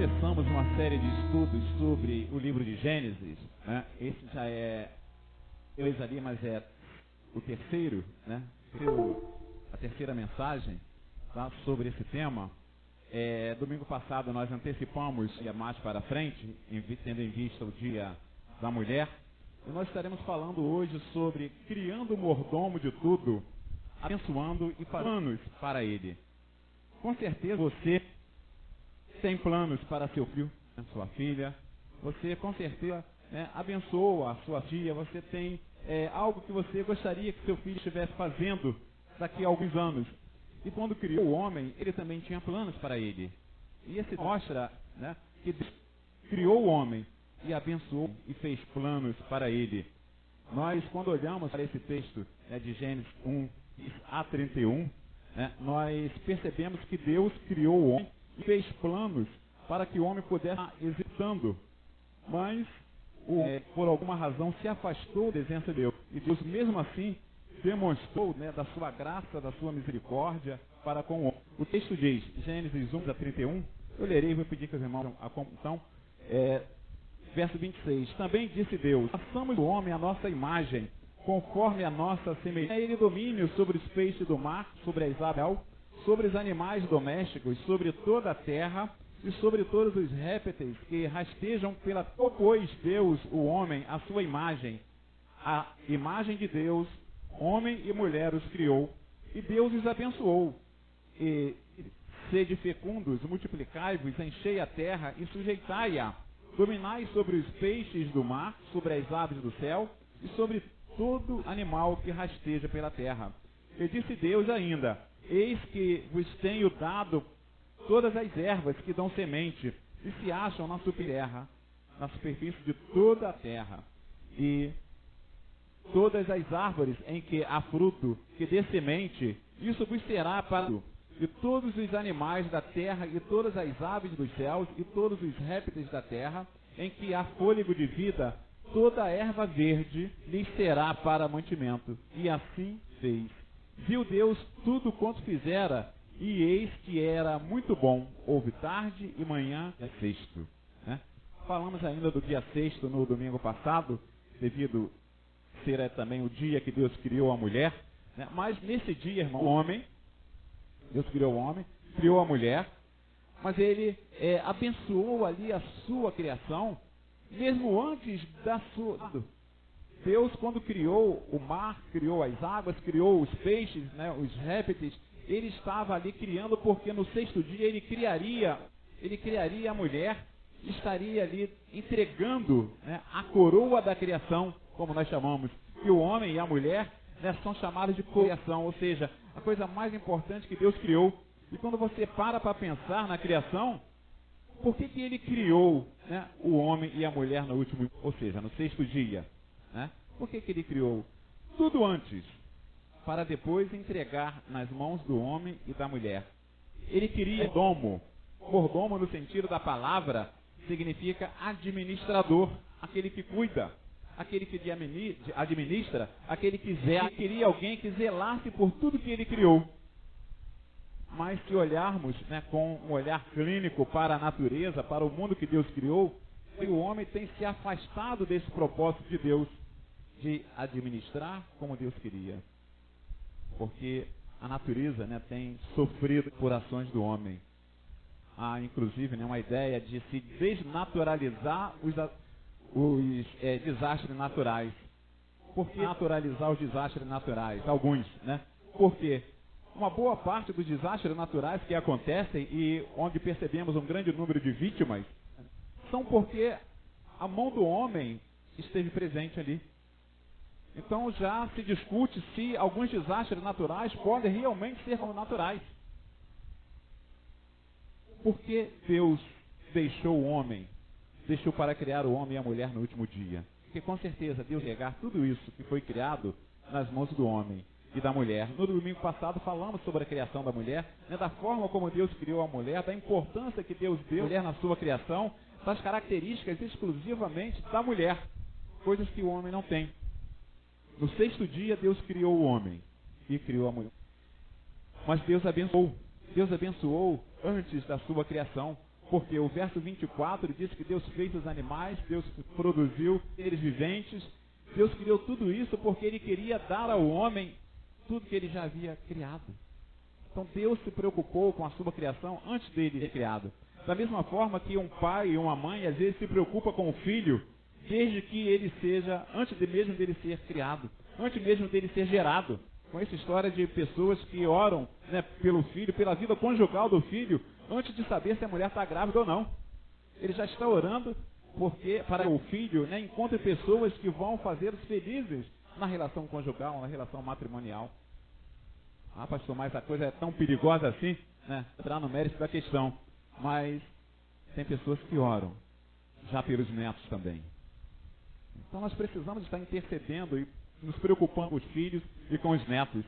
começamos uma série de estudos sobre o livro de Gênesis, né? Esse já é dois ali, mas é o terceiro, né? A terceira mensagem, tá? Sobre esse tema. Domingo passado nós antecipamos e mais para frente, tendo em vista o Dia da Mulher, e nós estaremos falando hoje sobre criando o mordomo de tudo, abençoando e planos para ele. Com certeza você tem planos para seu filho, sua filha. Você com certeza abençoa a sua tia. Você tem algo que você gostaria que seu filho estivesse fazendo daqui a alguns anos. E quando criou o homem, ele também tinha planos para ele. E esse mostra, né, que Deus criou o homem e abençoou e fez planos para ele. Nós, quando olhamos para esse texto de Gênesis 1 a 31, nós percebemos que Deus criou o homem e fez planos para que o homem pudesse estar executando. Mas, por alguma razão, se afastou da presença de Deus. E Deus, mesmo assim, demonstrou da sua graça, da sua misericórdia para com o homem. O texto diz, Gênesis 1 a 31, eu lerei e vou pedir que os irmãos a conclusão. Verso 26, também disse Deus, façamos o homem à nossa imagem, conforme a nossa semelhança. Ele domínio sobre os peixes do mar, sobre as aves, sobre os animais domésticos, sobre toda a terra e sobre todos os répteis que rastejam pela terra. Pois Deus, o homem, a sua imagem, a imagem de Deus, homem e mulher os criou, e Deus os abençoou. E sede fecundos, multiplicai-vos, enchei a terra e sujeitai-a. Dominai sobre os peixes do mar, sobre as aves do céu e sobre todo animal que rasteja pela terra. E disse Deus ainda, eis que vos tenho dado todas as ervas que dão semente e se acham na superfície de toda a terra, e todas as árvores em que há fruto, que dê semente, isso vos será para e todos os animais da terra, e todas as aves dos céus, e todos os répteis da terra, em que há fôlego de vida, toda a erva verde lhes será para mantimento. E assim fez. Viu Deus tudo quanto fizera, e eis que era muito bom. Houve tarde e manhã sexto. Falamos ainda do dia sexto no domingo passado, devido ser também o dia que Deus criou a mulher. Mas nesse dia, irmão, Deus criou o homem, criou a mulher, mas ele abençoou ali a sua criação, mesmo antes da sua... Deus, quando criou o mar, criou as águas, criou os peixes, os répteis, ele estava ali criando, porque no sexto dia ele criaria a mulher, estaria ali entregando a coroa da criação, como nós chamamos, que o homem e a mulher são chamados de criação, ou seja, a coisa mais importante que Deus criou. E quando você para pensar na criação, por que ele criou o homem e a mulher no último, ou seja, no sexto dia? Por que ele criou tudo antes, para depois entregar nas mãos do homem e da mulher? Ele queria mordomo no sentido da palavra, significa administrador, aquele que cuida, aquele que administra, aquele que zela. Ele queria alguém que zelasse por tudo que ele criou. Mas se olharmos com um olhar clínico para a natureza, para o mundo que Deus criou, o homem tem se afastado desse propósito de Deus, de administrar como Deus queria. Porque a natureza tem sofrido por ações do homem. Há inclusive uma ideia de se desnaturalizar os desastres naturais. Por que naturalizar os desastres naturais? Alguns, Porque uma boa parte dos desastres naturais que acontecem e onde percebemos um grande número de vítimas, são porque a mão do homem esteve presente ali. Então já se discute se alguns desastres naturais podem realmente ser naturais. Por que Deus deixou o homem? Deixou para criar o homem e a mulher no último dia? Porque com certeza Deus ia pegar tudo isso que foi criado nas mãos do homem e da mulher. No domingo passado falamos sobre a criação da mulher, da forma como Deus criou a mulher, da importância que Deus deu à mulher na sua criação, das características exclusivamente da mulher, coisas que o homem não tem. No sexto dia Deus criou o homem e criou a mulher. Mas Deus abençoou antes da sua criação. Porque o verso 24 diz que Deus fez os animais, Deus produziu seres viventes, Deus criou tudo isso porque Ele queria dar ao homem tudo que Ele já havia criado. Então Deus se preocupou com a sua criação antes dele ser criado. Da mesma forma que um pai e uma mãe às vezes se preocupa com o filho desde que ele seja, antes mesmo dele ser criado, antes mesmo dele ser gerado. Com essa história de pessoas que oram, né, pelo filho, pela vida conjugal do filho, antes de saber se a mulher está grávida ou não. Ele já está orando porque para o filho, né, encontre pessoas que vão fazê-los felizes na relação conjugal, na relação matrimonial. Ah, pastor, mas a coisa é tão perigosa assim, né? Entrar no mérito da questão. Mas tem pessoas que oram, já pelos netos também. Então nós precisamos estar intercedendo e nos preocupando com os filhos e com os netos.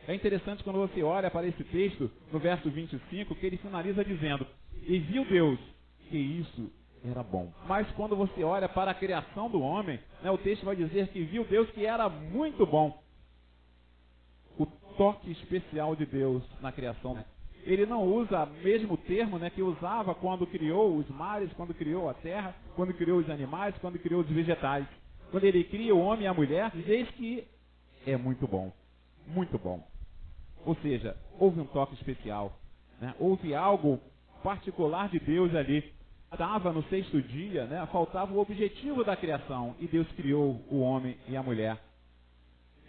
É interessante quando você olha para esse texto, no verso 25, que ele finaliza dizendo: e viu Deus que isso era bom. Mas quando você olha para a criação do homem, né, o texto vai dizer que viu Deus que era muito bom. O toque especial de Deus na criação. Ele não usa o mesmo termo, né, que usava quando criou os mares, quando criou a terra, quando criou os animais, quando criou os vegetais. Quando ele cria o homem e a mulher, diz que é muito bom. Muito bom. Ou seja, houve um toque especial, né? Houve algo particular de Deus ali. Estava no sexto dia, né? Faltava o objetivo da criação, e Deus criou o homem e a mulher.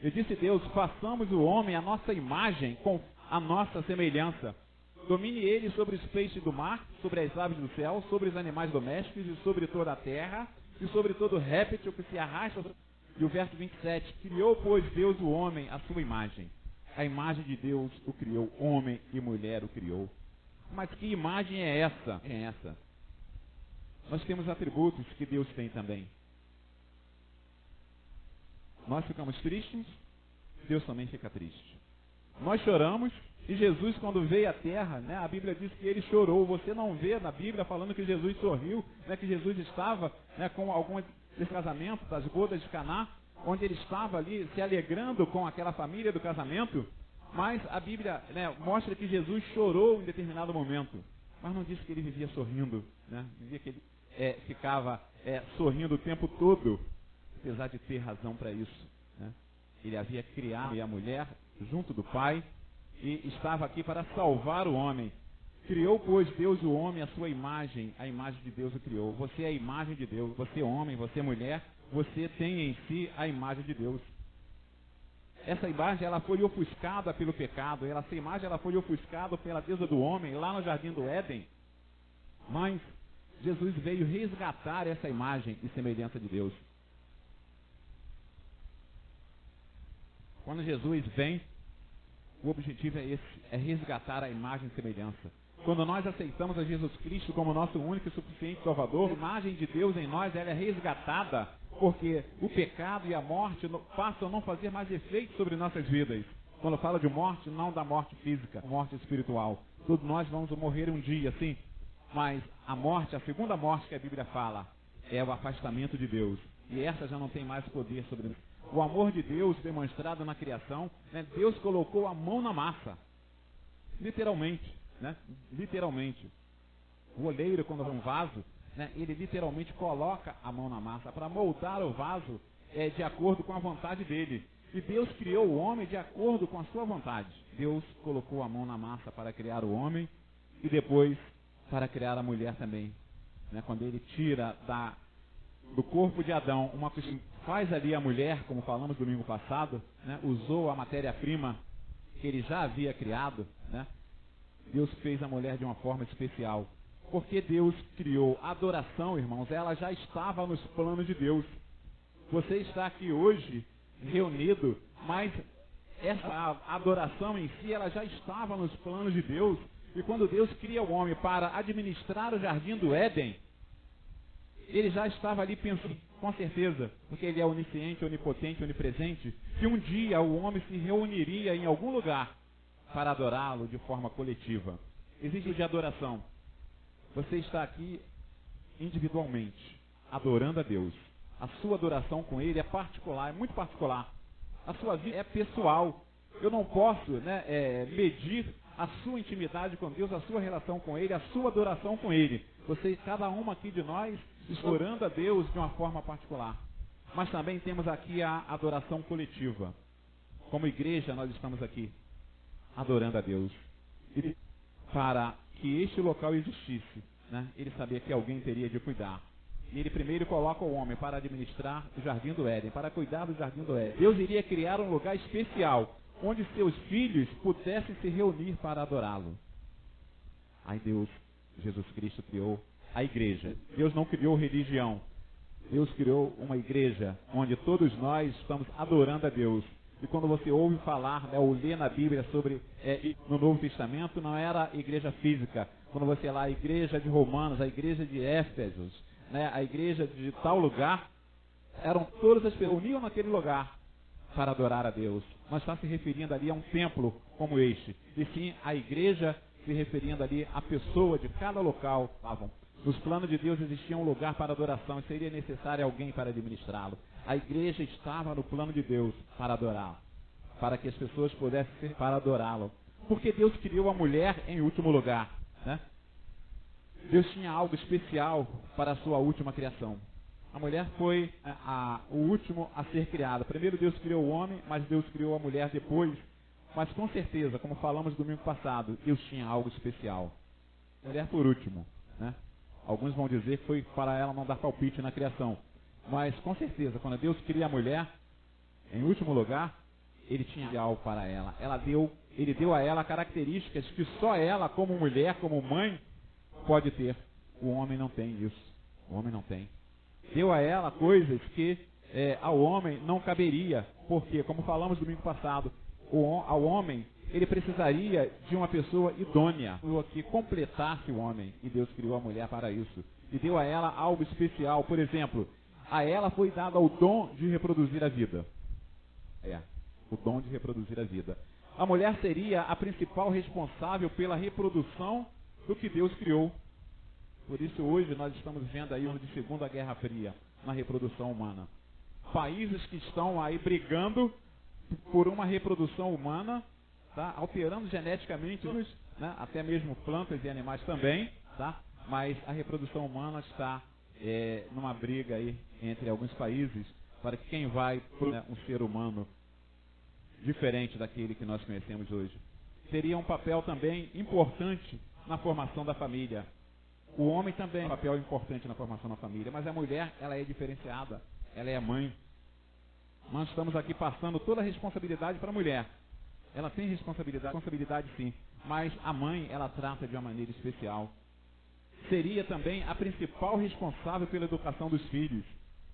E disse Deus: façamos o homem à nossa imagem, com a nossa semelhança. Domine ele sobre os peixes do mar, sobre as aves do céu, sobre os animais domésticos e sobre toda a terra, e sobre todo réptil que se arrasta. E o verso 27, criou, pois, Deus o homem à sua imagem. A imagem de Deus o criou, homem e mulher o criou. Mas que imagem é essa? É essa. Nós temos atributos que Deus tem também. Nós ficamos tristes, Deus também fica triste. Nós choramos, e Jesus, quando veio à terra, né, a Bíblia diz que ele chorou. Você não vê na Bíblia falando que Jesus sorriu, né, que Jesus estava, né, com algum desse casamento, das bodas de Caná, onde ele estava ali se alegrando com aquela família do casamento. Mas a Bíblia, né, mostra que Jesus chorou em determinado momento. Mas não diz que ele vivia sorrindo, né? Dizia que ele ficava sorrindo o tempo todo, apesar de ter razão para isso, né? Ele havia criado a mulher junto do Pai e estava aqui para salvar o homem. Criou, pois, Deus o homem à sua imagem, a imagem de Deus o criou. Você é a imagem de Deus, você é homem, você é mulher, você tem em si a imagem de Deus. Essa imagem, ela foi ofuscada pelo pecado, essa imagem, ela foi ofuscada pela deusa do homem, lá no jardim do Éden. Mas Jesus veio resgatar essa imagem e semelhança de Deus. Quando Jesus vem, o objetivo é esse, é resgatar a imagem e semelhança. Quando nós aceitamos a Jesus Cristo como nosso único e suficiente Salvador, a imagem de Deus em nós, ela é resgatada, porque o pecado e a morte passam a não fazer mais efeito sobre nossas vidas. Quando eu falo de morte, não da morte física, morte espiritual. Todos nós vamos morrer um dia, sim. Mas a morte, a segunda morte que a Bíblia fala, é o afastamento de Deus. E essa já não tem mais poder sobre nós. O amor de Deus demonstrado na criação, né? Deus colocou a mão na massa. Literalmente, né? Literalmente. O oleiro, quando faz um vaso, né? Ele literalmente coloca a mão na massa para moldar o vaso de acordo com a vontade dele. E Deus criou o homem de acordo com a sua vontade. Deus colocou a mão na massa para criar o homem e depois para criar a mulher também. Né? Quando ele tira do corpo de Adão uma coisa, faz ali a mulher, como falamos domingo passado, né? Usou a matéria-prima que ele já havia criado, né? Deus fez a mulher de uma forma especial. Porque Deus criou a adoração, irmãos, ela já estava nos planos de Deus. Você está aqui hoje reunido, mas essa adoração em si, ela já estava nos planos de Deus. E quando Deus cria o homem para administrar o jardim do Éden, ele já estava ali pensando, com certeza, porque ele é onisciente, onipotente, onipresente, que um dia o homem se reuniria em algum lugar para adorá-lo de forma coletiva. Existe de adoração. Você está aqui individualmente, adorando a Deus. A sua adoração com Ele é particular, é muito particular. A sua vida é pessoal. Eu não posso, né, medir a sua intimidade com Deus, a sua relação com Ele, a sua adoração com Ele. Você, cada uma aqui de nós, orando a Deus de uma forma particular. Mas também temos aqui a adoração coletiva. Como igreja, nós estamos aqui adorando a Deus. E para que este local existisse, né, ele sabia que alguém teria de cuidar. E ele primeiro coloca o homem para administrar o jardim do Éden, para cuidar do jardim do Éden. Deus iria criar um lugar especial, onde seus filhos pudessem se reunir para adorá-lo. Aí Deus, Jesus Cristo, criou a igreja. Deus não criou religião. Deus criou uma igreja, onde todos nós estamos adorando a Deus. E quando você ouve falar, né, ou lê na Bíblia sobre, no Novo Testamento, não era igreja física. Quando você lê a igreja de Romanos, a igreja de Éfesos, né, a igreja de tal lugar, eram todas as pessoas uniam naquele lugar para adorar a Deus. Não está se referindo ali a um templo como este, e sim a igreja se referindo ali à pessoa de cada local. Nos planos de Deus existia um lugar para adoração e seria necessário alguém para administrá-lo. A igreja estava no plano de Deus para adorá-lo, para que as pessoas pudessem ser para adorá-lo. Porque Deus criou a mulher em último lugar, né? Deus tinha algo especial para a sua última criação. A mulher foi o último a ser criado. Primeiro Deus criou o homem, mas Deus criou a mulher depois. Mas com certeza, como falamos domingo passado, Deus tinha algo especial. A mulher por último, né? Alguns vão dizer que foi para ela não dar palpite na criação. Mas com certeza, quando Deus cria a mulher, em último lugar, Ele tinha algo para ela. Ele deu a ela características que só ela, como mulher, como mãe, pode ter. O homem não tem isso. O homem não tem. Deu a ela coisas que ao homem não caberia. Porque, como falamos domingo passado, ao homem, ele precisaria de uma pessoa idônea, que completasse o homem. E Deus criou a mulher para isso. E deu a ela algo especial. Por exemplo, a ela foi dado o dom de reproduzir a vida. O dom de reproduzir a vida. A mulher seria a principal responsável pela reprodução do que Deus criou. Por isso hoje nós estamos vendo aí de Segunda Guerra Fria, na reprodução humana. Países que estão aí brigando por uma reprodução humana, tá? Alterando geneticamente, né? Até mesmo plantas e animais também, tá? Mas a reprodução humana está numa briga aí entre alguns países para que quem vai um ser humano diferente daquele que nós conhecemos hoje. Teria um papel também importante na formação da família. O homem também tem um papel importante na formação da família, mas a mulher, ela é diferenciada. Ela é a mãe. Nós estamos aqui passando toda a responsabilidade para a mulher. Ela tem responsabilidade sim, mas a mãe, ela trata de uma maneira especial. Seria também a principal responsável pela educação dos filhos.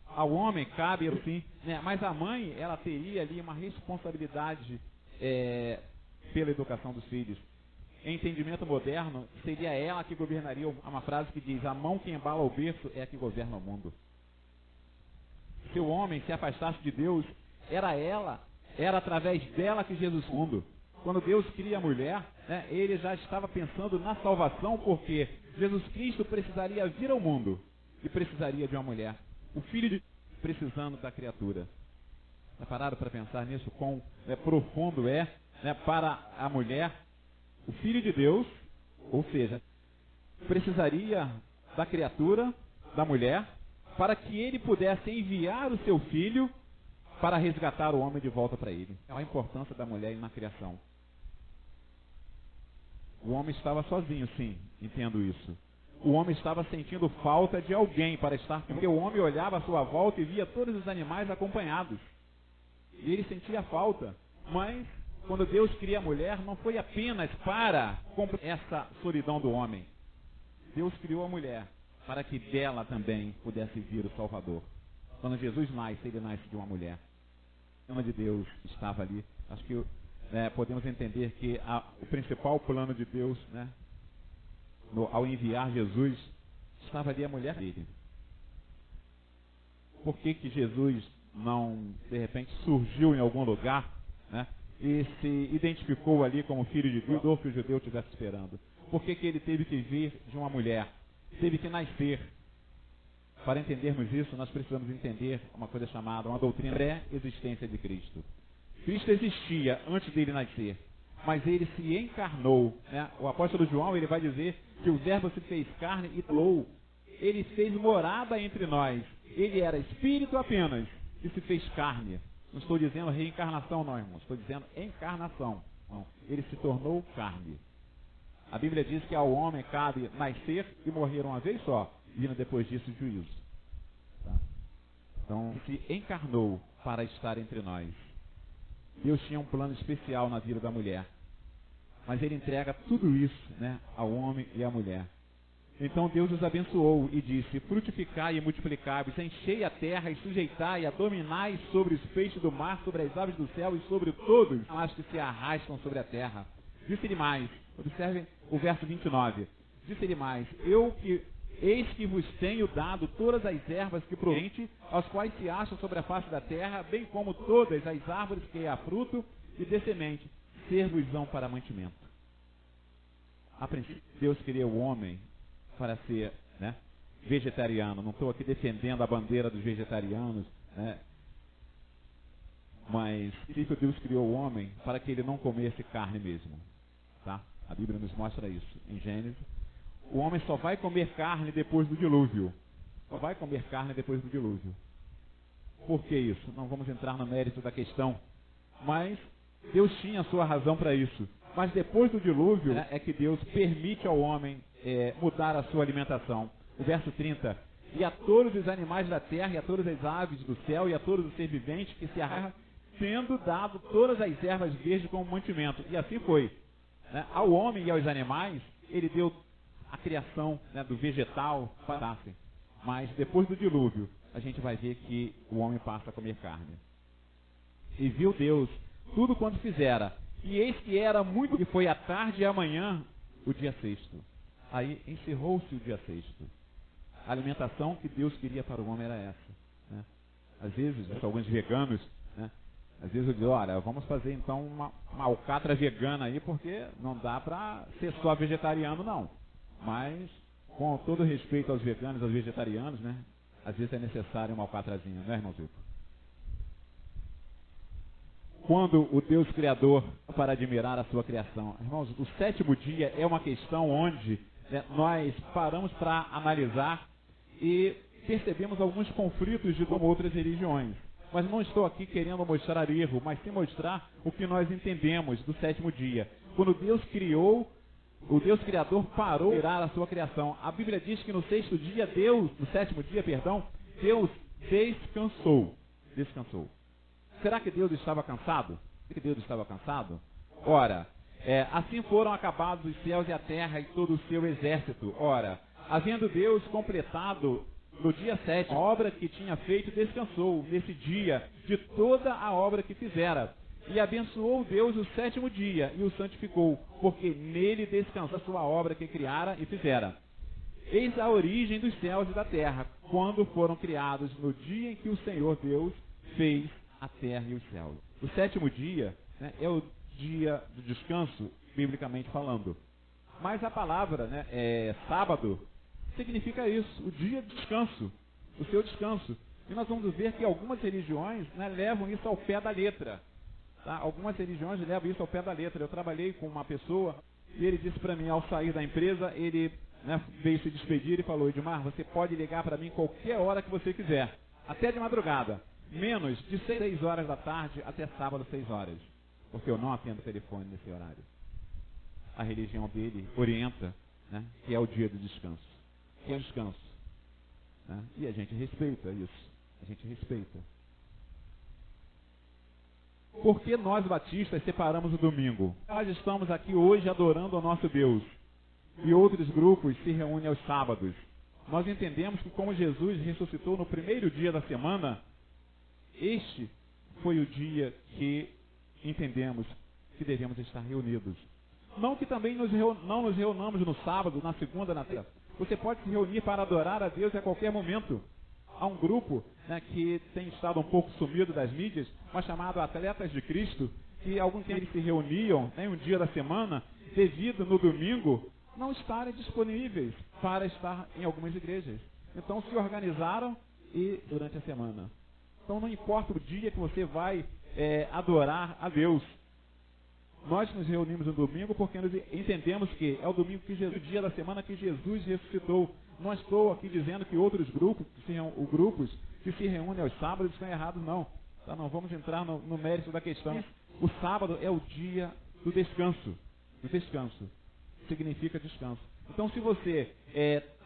Ao homem cabe, sim, né? Mas a mãe, ela teria ali uma responsabilidade pela educação dos filhos. Em entendimento moderno, seria ela que governaria. Uma frase que diz: a mão que embala o berço é a que governa o mundo. Se o homem se afastasse de Deus, era através dela que Jesus mundo. Quando Deus cria a mulher, né, Ele já estava pensando na salvação, porque Jesus Cristo precisaria vir ao mundo e precisaria de uma mulher. O filho de precisando da criatura. Já pararam para pensar nisso? Quão profundo é, né, para a mulher, o filho de Deus, ou seja, precisaria da criatura, da mulher, para que ele pudesse enviar o seu filho para resgatar o homem de volta para ele. É a importância da mulher na criação. O homem estava sozinho, sim, entendo isso. O homem estava sentindo falta de alguém para estar com ele, porque o homem olhava à sua volta e via todos os animais acompanhados. E ele sentia falta. Mas, quando Deus cria a mulher, não foi apenas para essa solidão do homem. Deus criou a mulher para que dela também pudesse vir o Salvador. Quando Jesus nasce, ele nasce de uma mulher. O plano de Deus estava ali. Acho que podemos entender que o principal plano de Deus, né, ao enviar Jesus, estava ali a mulher dele. Por que Jesus não, de repente, surgiu em algum lugar, né, e se identificou ali como filho de Deus, que o judeu estivesse esperando? Por que ele teve que vir de uma mulher? Teve que nascer. Para entendermos isso, nós precisamos entender uma coisa chamada, uma doutrina pré-existência de Cristo. Cristo existia antes dele nascer, mas ele se encarnou, né? O apóstolo João, ele vai dizer que o verbo se fez carne e falou. Ele fez morada entre nós. Ele era espírito apenas e se fez carne. Não estou dizendo reencarnação não, irmãos. Estou dizendo encarnação. Não. Ele se tornou carne. A Bíblia diz que ao homem cabe nascer e morrer uma vez só, vindo depois disso o juízo. Tá? Então, se encarnou para estar entre nós. Deus tinha um plano especial na vida da mulher. Mas Ele entrega tudo isso, né, ao homem e à mulher. Então Deus os abençoou e disse: frutificai e multiplicai-vos, enchei a terra e sujeitai, a dominai sobre os peixes do mar, sobre as aves do céu e sobre todos as que se arrastam sobre a terra. Disse-lhe mais, observem o verso 29. Disse-lhe mais: eis que vos tenho dado todas as ervas que produzem, aos quais se acham sobre a face da terra, bem como todas as árvores que há fruto e de semente, ser-vos-ão para mantimento. A princípio, Deus criou o homem para ser, né, vegetariano. Não estou aqui defendendo a bandeira dos vegetarianos, né? Mas Deus criou o homem para que ele não comesse carne mesmo. Tá? A Bíblia nos mostra isso em Gênesis. O homem só vai comer carne depois do dilúvio. Só vai comer carne depois do dilúvio. Por que isso? Não vamos entrar no mérito da questão. Mas Deus tinha a sua razão para isso. Mas depois do dilúvio, né, é que Deus permite ao homem mudar a sua alimentação. O verso 30. E a todos os animais da terra, e a todas as aves do céu, e a todos os seres viventes que se arrastam, tendo dado todas as ervas verdes como mantimento. E assim foi. Né? Ao homem e aos animais, ele deu a criação, né, do vegetal para. Mas depois do dilúvio, a gente vai ver que o homem passa a comer carne. E viu Deus tudo quanto fizera. E eis que era muito, e foi à tarde e à manhã o dia sexto. Aí encerrou-se o dia sexto. A alimentação que Deus queria para o homem era essa. Né? Às vezes, alguns veganos, né, às vezes eu digo: olha, vamos fazer então uma alcatra vegana aí, porque não dá para ser só vegetariano não. Mas, com todo respeito aos veganos e aos vegetarianos, né, às vezes é necessário uma alcatrazinha, né, irmão Vitor? Quando o Deus Criador para admirar a sua criação. Irmãos, o sétimo dia é uma questão onde, né, nós paramos para analisar e percebemos alguns conflitos de outras religiões. Mas não estou aqui querendo mostrar erro, mas sim mostrar o que nós entendemos do sétimo dia. Quando Deus criou, o Deus Criador parou de admirar a sua criação. A Bíblia diz que no sétimo dia, Deus descansou. Descansou. Será que Deus estava cansado? Que Deus estava cansado? Ora, assim foram acabados os céus e a terra e todo o seu exército. Ora, havendo Deus completado no dia 7 a obra que tinha feito, descansou nesse dia de toda a obra que fizera. E abençoou Deus o sétimo dia e o santificou, porque nele descansou a sua obra que criara e fizera. Eis a origem dos céus e da terra, quando foram criados no dia em que o Senhor Deus fez a terra e os céus. O sétimo dia, né, é o dia do descanso, biblicamente falando. Mas a palavra, né, sábado significa isso, o dia de descanso, o seu descanso. E nós vamos ver que algumas religiões, né, levam isso ao pé da letra. Tá? Algumas religiões levam isso ao pé da letra. Eu trabalhei com uma pessoa e ele disse para mim, ao sair da empresa, ele, né, veio se despedir e falou: Edmar, você pode ligar para mim qualquer hora que você quiser, até de madrugada. Menos de 6 horas da tarde até sábado 6 horas. Porque eu não atendo telefone nesse horário. A religião dele orienta, né, que é o dia do descanso. Que é o descanso. Né? E a gente respeita isso. A gente respeita. Por que nós batistas separamos o domingo? Nós estamos aqui hoje adorando ao nosso Deus. E outros grupos se reúnem aos sábados. Nós entendemos que como Jesus ressuscitou no primeiro dia da semana, este foi o dia que entendemos que devemos estar reunidos. Não que também não nos reunamos no sábado, na segunda, na terça. Você pode se reunir para adorar a Deus a qualquer momento. Há um grupo, né, que tem estado um pouco sumido das mídias, mas chamado Atletas de Cristo, que algum tempo eles se reuniam em um dia da semana, devido no domingo não estarem disponíveis para estar em algumas igrejas. Então se organizaram e durante a semana. Então não importa o dia que você vai adorar a Deus. Nós nos reunimos no domingo porque nós entendemos que é o domingo que Jesus, o dia da semana que Jesus ressuscitou. Não estou aqui dizendo que outros grupos, grupos que se reúnem aos sábados estão errados, não. Tá? Não vamos entrar no mérito da questão. O sábado é o dia do descanso. O descanso significa descanso. Então, se você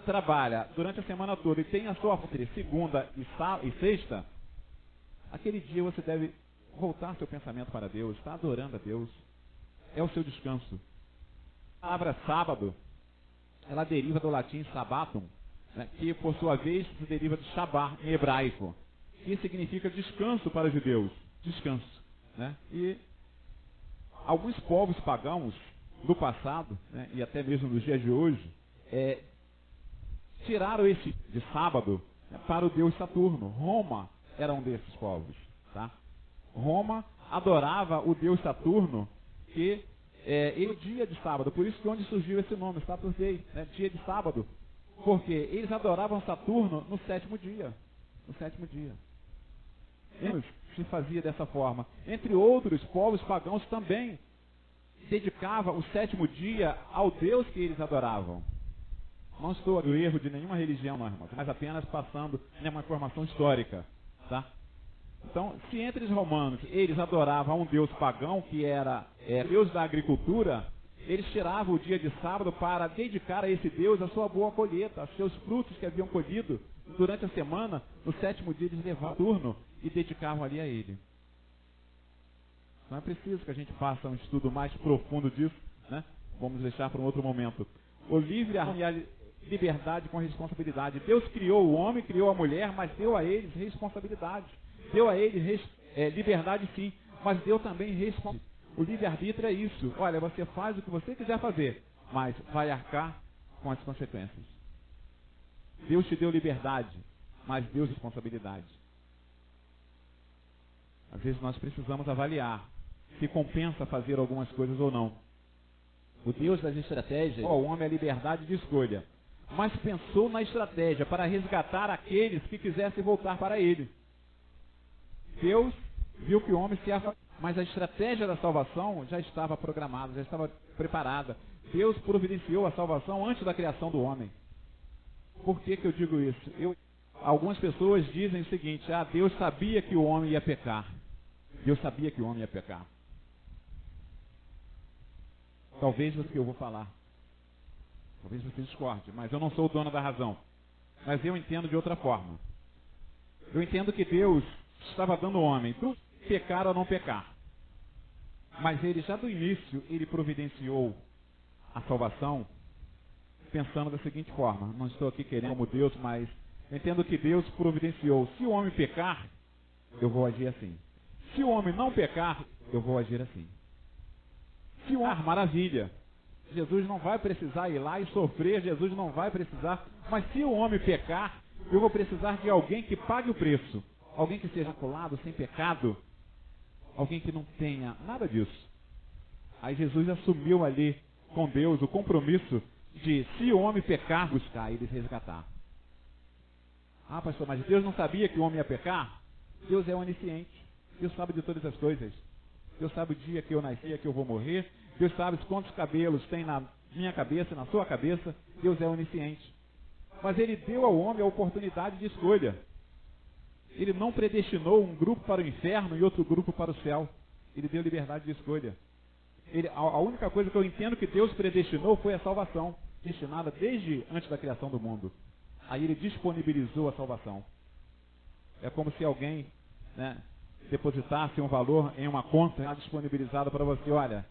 trabalha durante a semana toda e tem a sua segunda e sexta, aquele dia você deve voltar seu pensamento para Deus, está adorando a Deus. É o seu descanso. A palavra sábado, ela deriva do latim sabatum, né, que por sua vez se deriva de Shabá, em hebraico, que significa descanso para os judeus. Descanso. Né? E alguns povos pagãos do passado, né, e até mesmo nos dias de hoje, tiraram esse de sábado, né, para o deus Saturno. Roma era um desses povos. Tá? Roma adorava o deus Saturno, que o dia de sábado, por isso que onde surgiu esse nome, Saturn Day, né, dia de sábado, porque eles adoravam Saturno no sétimo dia. No sétimo dia. Se fazia dessa forma. Entre outros, povos pagãos também dedicavam o sétimo dia ao Deus que eles adoravam. Não estou no erro de nenhuma religião, não, irmão, mas apenas passando uma informação histórica. Tá? Então, se entre os romanos eles adoravam um deus pagão, que era deus da agricultura, eles tiravam o dia de sábado para dedicar a esse deus a sua boa colheita, os seus frutos que haviam colhido durante a semana. No sétimo dia eles levavam turno e dedicavam ali a ele. Não é preciso que a gente faça um estudo mais profundo disso, né? Vamos deixar para um outro momento. O livre e a liberdade com responsabilidade. Deus criou o homem, criou a mulher, mas deu a eles responsabilidade. Deu a eles liberdade, sim, mas deu também responsabilidade. O livre-arbítrio é isso. Olha, você faz o que você quiser fazer, mas vai arcar com as consequências. Deus te deu liberdade, mas deu responsabilidade. Às vezes nós precisamos avaliar se compensa fazer algumas coisas ou não. O Deus das estratégias, o homem a liberdade de escolha, mas pensou na estratégia para resgatar aqueles que quisessem voltar para ele. Deus viu que o homem se afastou, mas a estratégia da salvação já estava programada, já estava preparada. Deus providenciou a salvação antes da criação do homem. Por que eu digo isso? Algumas pessoas dizem o seguinte: Deus sabia que o homem ia pecar. Deus sabia que o homem ia pecar. Talvez o que eu vou falar, talvez você discorde, mas eu não sou o dono da razão. Mas eu entendo de outra forma. Eu entendo que Deus estava dando ao homem pecar ou não pecar. Mas ele já do início, ele providenciou a salvação pensando da seguinte forma: não estou aqui querendo como Deus, mas eu entendo que Deus providenciou. Se o homem pecar, eu vou agir assim. Se o homem não pecar, eu vou agir assim. Se o homem, maravilha. Jesus não vai precisar ir lá e sofrer, Jesus não vai precisar. Mas se o homem pecar, eu vou precisar de alguém que pague o preço. Alguém que seja colado sem pecado. Alguém que não tenha nada disso. Aí Jesus assumiu ali com Deus o compromisso de, se o homem pecar, buscar e eles resgatar. Pastor, mas Deus não sabia que o homem ia pecar? Deus é onisciente. Deus sabe de todas as coisas. Deus sabe o dia que eu nasci, que eu vou morrer. Deus sabe quantos cabelos tem na minha cabeça, na sua cabeça. Deus é onisciente. Mas Ele deu ao homem a oportunidade de escolha. Ele não predestinou um grupo para o inferno e outro grupo para o céu. Ele deu liberdade de escolha. A única coisa que eu entendo que Deus predestinou foi a salvação, destinada desde antes da criação do mundo. Aí Ele disponibilizou a salvação. É como se alguém, depositasse um valor em uma conta disponibilizada para você. Olha,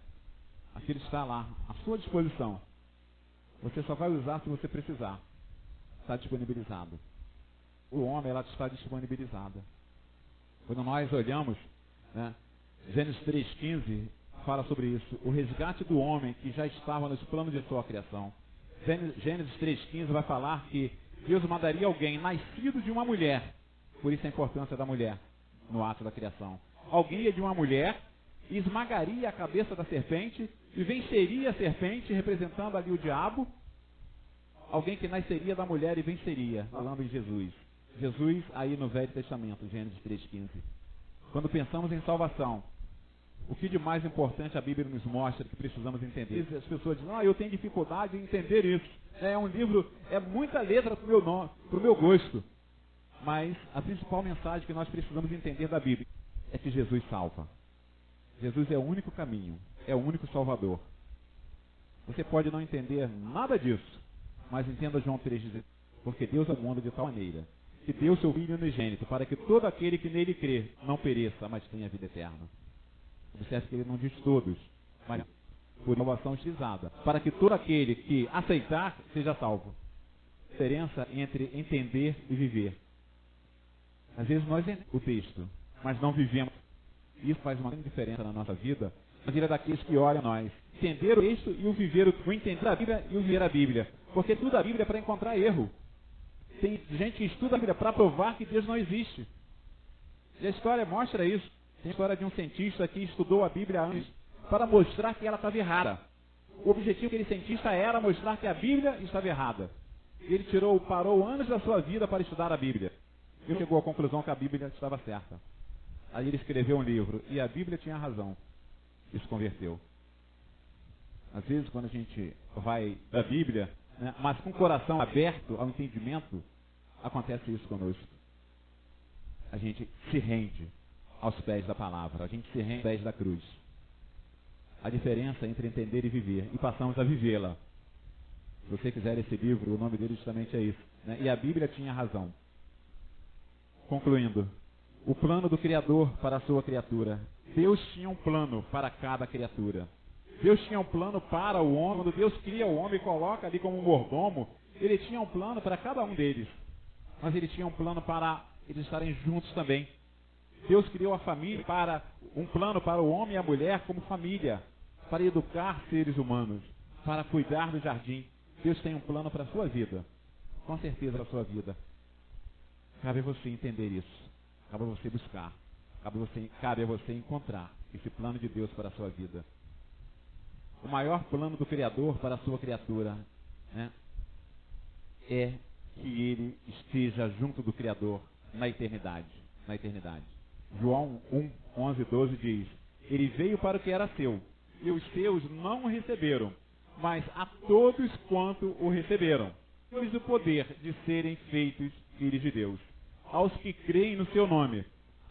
aquilo está lá, à sua disposição. Você só vai usar se você precisar. Está disponibilizado. O homem, ela está disponibilizada. Quando nós olhamos, Gênesis 3,15 fala sobre isso. O resgate do homem que já estava nos planos de sua criação. Gênesis 3,15 vai falar que Deus mandaria alguém nascido de uma mulher. Por isso a importância da mulher no ato da criação. Alguém de uma mulher esmagaria a cabeça da serpente e venceria a serpente, representando ali o diabo. Alguém que nasceria da mulher e venceria, falando em Jesus. Jesus aí no Velho Testamento, Gênesis 3,15. Quando pensamos em salvação, O que de mais importante a Bíblia nos mostra que precisamos entender? As pessoas dizem, eu tenho dificuldade em entender isso. É um livro, é muita letra para o meu gosto. Mas a principal mensagem que nós precisamos entender da Bíblia é que Jesus salva. Jesus é o único caminho, é o único Salvador. Você pode não entender nada disso, mas entenda João 3,16, porque Deus amou o mundo de tal maneira que deu seu Filho unigênito para que todo aquele que nele crê não pereça, mas tenha vida eterna. Observe que ele não diz todos, mas por salvação utilizada, para que todo aquele que aceitar seja salvo. A diferença entre entender e viver. Às vezes nós entendemos o texto, mas não vivemos. Isso faz uma grande diferença na nossa vida, na vida daqueles que olham a nós. Entender o texto e o viver, o entender a Bíblia e o viver a Bíblia. Porque estuda a Bíblia para encontrar erro. Tem gente que estuda a Bíblia para provar que Deus não existe. E a história mostra isso. Tem a história de um cientista que estudou a Bíblia antes para mostrar que ela estava errada. O objetivo daquele cientista era mostrar que a Bíblia estava errada. Ele parou anos da sua vida para estudar a Bíblia. E chegou à conclusão que a Bíblia estava certa. Aí ele escreveu um livro, e a Bíblia tinha razão. Isso converteu. Às vezes, quando a gente vai da Bíblia, né, mas com o coração aberto ao entendimento, acontece isso conosco. A gente se rende aos pés da palavra, a gente se rende aos pés da cruz. A diferença entre entender e viver, e passamos a vivê-la. Se você quiser esse livro, o nome dele justamente é isso. Né? E a Bíblia tinha razão. Concluindo, o plano do Criador para a sua criatura. Deus tinha um plano para cada criatura. Deus tinha um plano para o homem. Quando Deus cria o homem e coloca ali como um mordomo, Ele tinha um plano para cada um deles. Mas Ele tinha um plano para eles estarem juntos também. Deus criou a família para um plano para o homem e a mulher como família, para educar seres humanos, para cuidar do jardim. Deus tem um plano para a sua vida. Com certeza para a sua vida. Cabe a você entender isso. Cabe a você buscar. Cabe a você encontrar esse plano de Deus para a sua vida. O maior plano do Criador para a sua criatura, né, é que ele esteja junto do Criador na eternidade. Na eternidade. João 1, 11 e 12 diz: Ele veio para o que era seu, e os seus não o receberam, mas a todos quanto o receberam, deu-lhes o poder de serem feitos filhos de Deus, aos que creem no seu nome.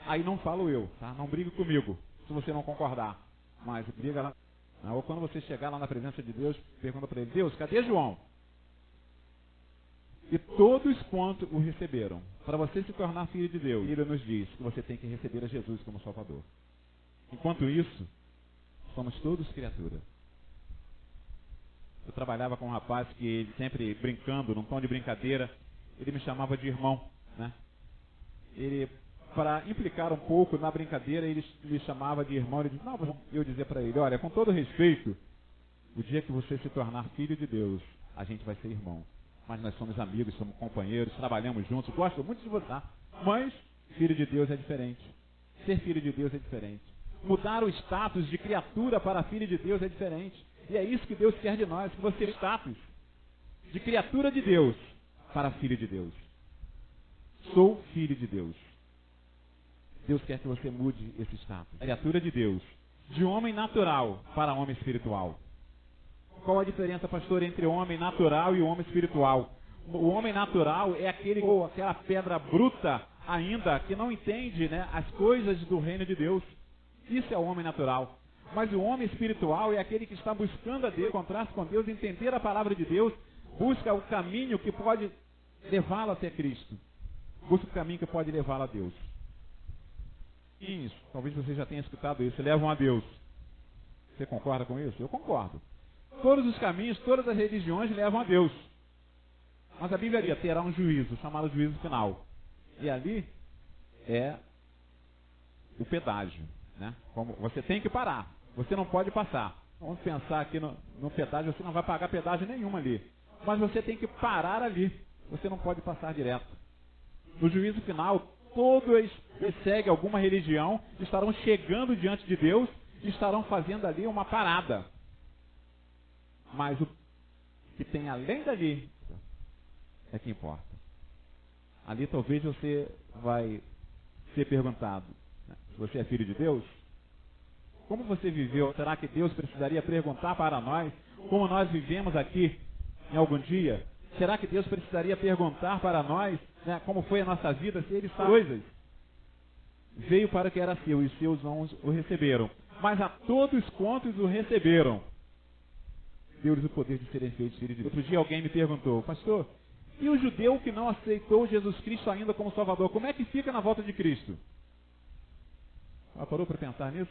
Aí não falo eu, tá? Não brigue comigo, se você não concordar. Mas briga lá. Ou quando você chegar lá na presença de Deus, pergunta para ele: Deus, cadê João? E todos quanto o receberam. Para você se tornar filho de Deus, ele nos diz que você tem que receber a Jesus como Salvador. Enquanto isso, somos todos criaturas. Eu trabalhava com um rapaz que ele sempre brincando, num tom de brincadeira, ele me chamava de irmão, né? Ele, para implicar um pouco na brincadeira, ele me chamava de irmão. Ele disse: não, eu dizia para ele: olha, com todo respeito, o dia que você se tornar filho de Deus, a gente vai ser irmão. Mas nós somos amigos, somos companheiros, trabalhamos juntos, gosto muito de você. Mas filho de Deus é diferente. Ser filho de Deus é diferente. Mudar o status de criatura para filho de Deus é diferente. E é isso que Deus quer de nós, que você tenha status de criatura de Deus para filho de Deus. Sou filho de Deus. Deus quer que você mude esse status. Criatura de Deus. De homem natural para homem espiritual. Qual a diferença, pastor, entre o homem natural e o homem espiritual? O homem natural é aquela pedra bruta ainda, que não entende, né, as coisas do reino de Deus. Isso é o homem natural. Mas o homem espiritual é aquele que está buscando a Deus, encontrar-se com Deus, entender a palavra de Deus, busca o caminho que pode levá-lo até Cristo. Busca o caminho que pode levá-lo a Deus. Isso, talvez você já tenha escutado isso, levam a Deus. Você concorda com isso? Eu concordo. Todos os caminhos, todas as religiões levam a Deus. Mas a Bíblia terá um juízo, chamado juízo final. E ali é o pedágio, né? Como você tem que parar, você não pode passar. Vamos pensar aqui no pedágio, você não vai pagar pedágio nenhum ali. Mas você tem que parar ali, você não pode passar direto. No juízo final, todos que seguem alguma religião estarão chegando diante de Deus e estarão fazendo ali uma parada. Mas o que tem além dali é que importa. Ali talvez você vai ser perguntado, né, se você é filho de Deus, como você viveu? Será que Deus precisaria perguntar para nós como nós vivemos aqui em algum dia? Será que Deus precisaria perguntar para nós, né, como foi a nossa vida, se Ele sabe coisas? Veio para o que era seu, e os seus não o receberam. Mas a todos quantos o receberam, deu-lhes o poder de serem feitos filhos de Deus. Outro dia alguém me perguntou, pastor, e o judeu que não aceitou Jesus Cristo ainda como Salvador, como é que fica na volta de Cristo? Parou para pensar nisso?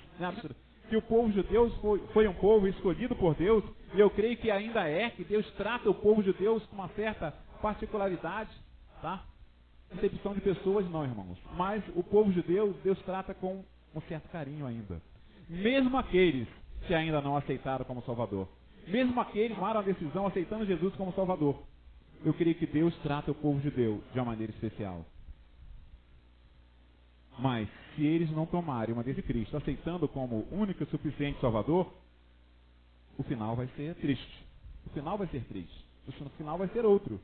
Que o povo judeu foi um povo escolhido por Deus, e eu creio que ainda é, que Deus trata o povo judeu com uma certa particularidade, tá? Concepção de pessoas não, irmãos. Mas o povo judeu, Deus trata com um certo carinho ainda. Mesmo aqueles que ainda não aceitaram como Salvador. Mesmo aqueles que tomaram a decisão aceitando Jesus como Salvador. Eu creio que Deus trata o povo judeu de uma maneira especial. Mas, se eles não tomarem uma decisão de Cristo, aceitando como único e suficiente Salvador, o final vai ser triste. O final vai ser triste. O final vai ser outro.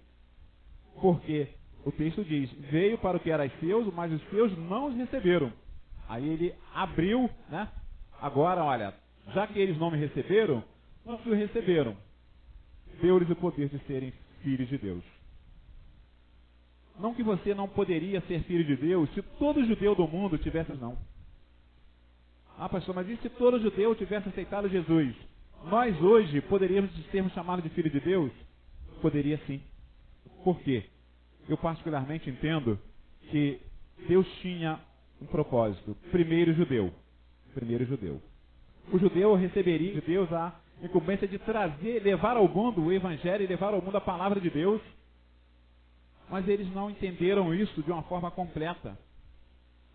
Porque o texto diz, veio para o que era seus, mas os seus não os receberam. Aí ele abriu, né? Agora, olha, já que eles não me receberam, não os receberam. Deu-lhes o poder de serem filhos de Deus. Não que você não poderia ser filho de Deus se todo judeu do mundo tivesse, não. Ah, pastor, mas e se todo judeu tivesse aceitado Jesus? Nós hoje poderíamos sermos chamados de filho de Deus? Poderia sim. Por quê? Eu particularmente entendo que Deus tinha um propósito. Primeiro judeu. O judeu receberia de Deus a incumbência de trazer, levar ao mundo o Evangelho e levar ao mundo a palavra de Deus. Mas eles não entenderam isso de uma forma completa.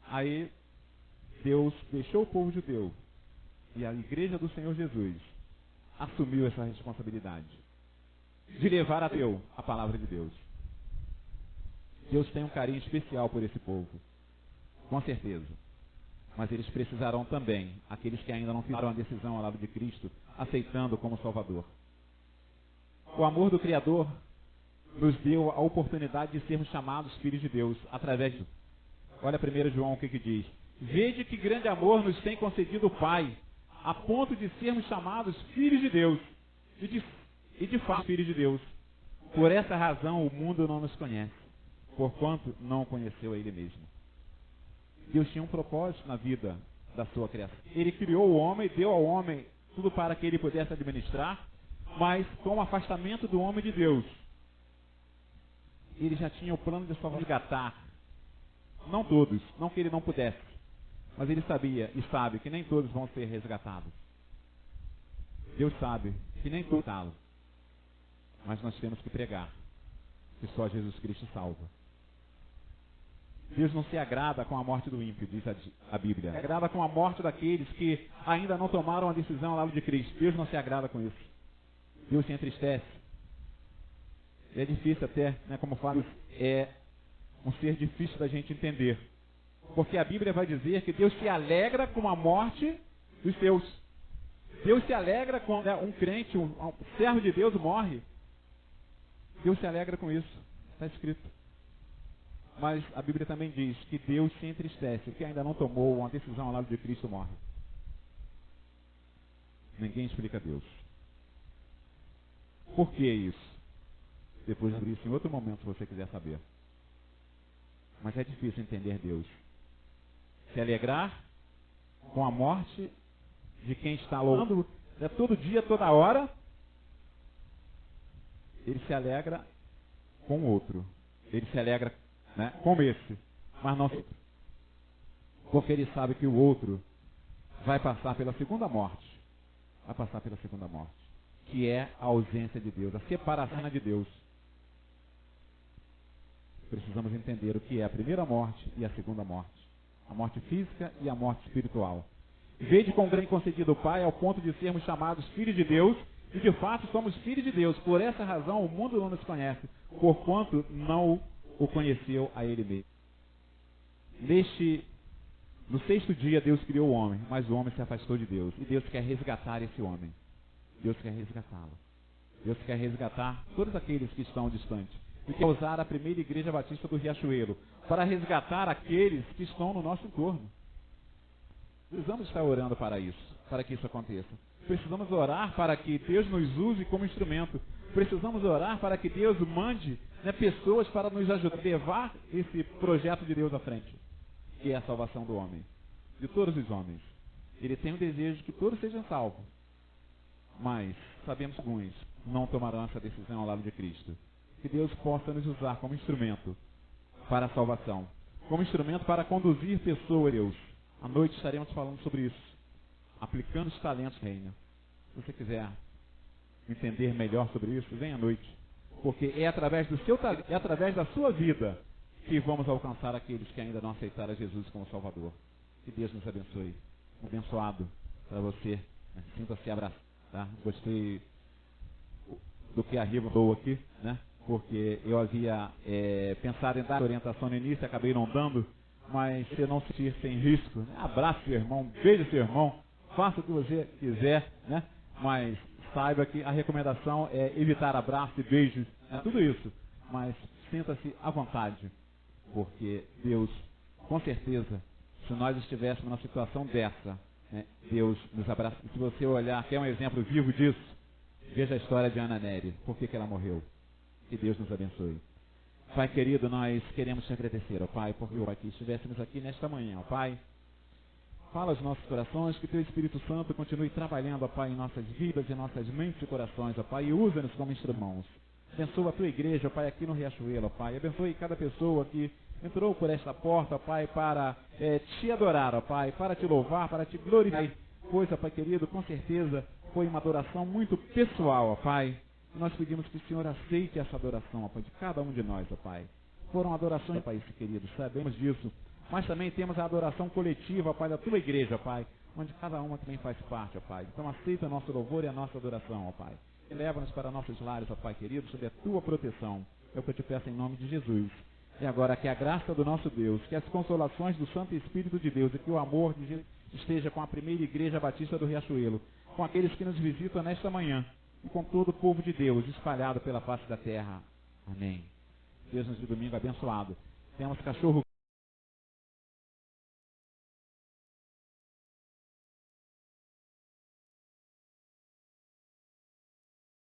Aí Deus deixou o povo judeu e a igreja do Senhor Jesus assumiu essa responsabilidade de levar a Deus a palavra de Deus. Deus tem um carinho especial por esse povo, com certeza. Mas eles precisarão também, aqueles que ainda não tomaram a decisão ao lado de Cristo, aceitando como Salvador. O amor do Criador nos deu a oportunidade de sermos chamados filhos de Deus, através de... Olha 1 João o que diz. Vede que grande amor nos tem concedido o Pai, a ponto de sermos chamados filhos de Deus, e de fato filhos de Deus. Por essa razão o mundo não nos conhece, porquanto não conheceu a Ele mesmo. Deus tinha um propósito na vida da sua criação. Ele criou o homem, deu ao homem tudo para que ele pudesse administrar, mas com o afastamento do homem de Deus, ele já tinha o plano de resgatar, não todos, não que ele não pudesse, mas ele sabia e sabe que nem todos vão ser resgatados. Deus sabe que nem todos vão, mas nós temos que pregar que só Jesus Cristo salva. Deus não se agrada com a morte do ímpio, diz a Bíblia. Se agrada com a morte daqueles que ainda não tomaram a decisão ao lado de Cristo. Deus não se agrada com isso. Deus se entristece. É difícil até, né, como falo, é um ser difícil da gente entender. Porque a Bíblia vai dizer que Deus se alegra com a morte dos seus. Deus se alegra quando um crente, um servo de Deus morre. Deus se alegra com isso. Está escrito. Mas a Bíblia também diz que Deus se entristece. Quem ainda não tomou uma decisão ao lado de Cristo morre. Ninguém explica Deus. Por que isso? Depois de isso, em outro momento, se você quiser saber. Mas é difícil entender Deus. Se alegrar com a morte de quem está louvando, todo dia, toda hora, ele se alegra com o outro. Ele se alegra, né, com esse, mas não outro. Porque ele sabe que o outro vai passar pela segunda morte. Vai passar pela segunda morte. Que é a ausência de Deus, a separação de Deus. Precisamos entender o que é a primeira morte e a segunda morte. A morte física e a morte espiritual. Vede com grande concedido o Pai ao ponto de sermos chamados filhos de Deus, e de fato somos filhos de Deus. Por essa razão o mundo não nos conhece, porquanto não o conheceu a Ele mesmo. No sexto dia Deus criou o homem, mas o homem se afastou de Deus. E Deus quer resgatar esse homem. Deus quer resgatá-lo. Deus quer resgatar todos aqueles que estão distantes. E quer usar a primeira igreja batista do Riachuelo para resgatar aqueles que estão no nosso entorno. Precisamos estar orando para isso. para que isso aconteça. Precisamos orar para que Deus nos use como instrumento. Precisamos orar para que Deus mande, né, pessoas para nos ajudar a levar esse projeto de Deus à frente, que é a salvação do homem, de todos os homens. Ele tem o desejo de que todos sejam salvos, mas sabemos que alguns não tomarão essa decisão ao lado de Cristo. Que Deus possa nos usar como instrumento para a salvação, como instrumento para conduzir pessoas a Deus. À noite estaremos falando sobre isso, aplicando os talentos do reino. Se você quiser entender melhor sobre isso, venha à noite, porque é através do seu talento, é através da sua vida que vamos alcançar aqueles que ainda não aceitaram Jesus como Salvador. Que Deus nos abençoe. Abençoado para você, né? Sinta-se abraçado, tá? Gostei do que a Riva falou aqui, né? Porque eu havia pensado em dar orientação no início, acabei não dando, mas se não se sentir sem risco, né? Abraça seu irmão, beije seu irmão, faça o que você quiser, né? Mas saiba que a recomendação é evitar abraços e beijos, né? Tudo isso, mas sinta-se à vontade, porque Deus, com certeza, se nós estivéssemos numa situação dessa, né, Deus nos abraça. E se você olhar, quer um exemplo vivo disso, veja a história de Ana Nery, por que ela morreu. Que Deus nos abençoe. Pai querido, nós queremos te agradecer, ó Pai, porque aqui estivéssemos aqui nesta manhã, ó Pai. Fala aos nossos corações, que teu Espírito Santo continue trabalhando, ó Pai, em nossas vidas, em nossas mentes e corações, ó Pai, e usa-nos como instrumentos. Abençoa a tua igreja, ó Pai, aqui no Riachuelo, ó Pai. Abençoe cada pessoa que entrou por esta porta, ó Pai, para te adorar, ó Pai, para te louvar, para te glorificar. Pois, ó Pai querido, com certeza foi uma adoração muito pessoal, ó Pai. E nós pedimos que o Senhor aceite essa adoração, ó Pai, de cada um de nós, ó Pai. Foram adorações, ó Pai, querido, sabemos disso. Mas também temos a adoração coletiva, ó Pai, da tua igreja, ó Pai, onde cada uma também faz parte, ó Pai. Então aceita o nosso louvor e a nossa adoração, ó Pai. E leva-nos para nossos lares, ó Pai querido, sob a tua proteção. É o que eu te peço em nome de Jesus. E agora que a graça do nosso Deus, que as consolações do Santo Espírito de Deus e que o amor de Jesus esteja com a primeira igreja batista do Riachuelo, com aqueles que nos visitam nesta manhã e com todo o povo de Deus espalhado pela face da terra. Amém. Deus nos dê domingo abençoado. Temos cachorro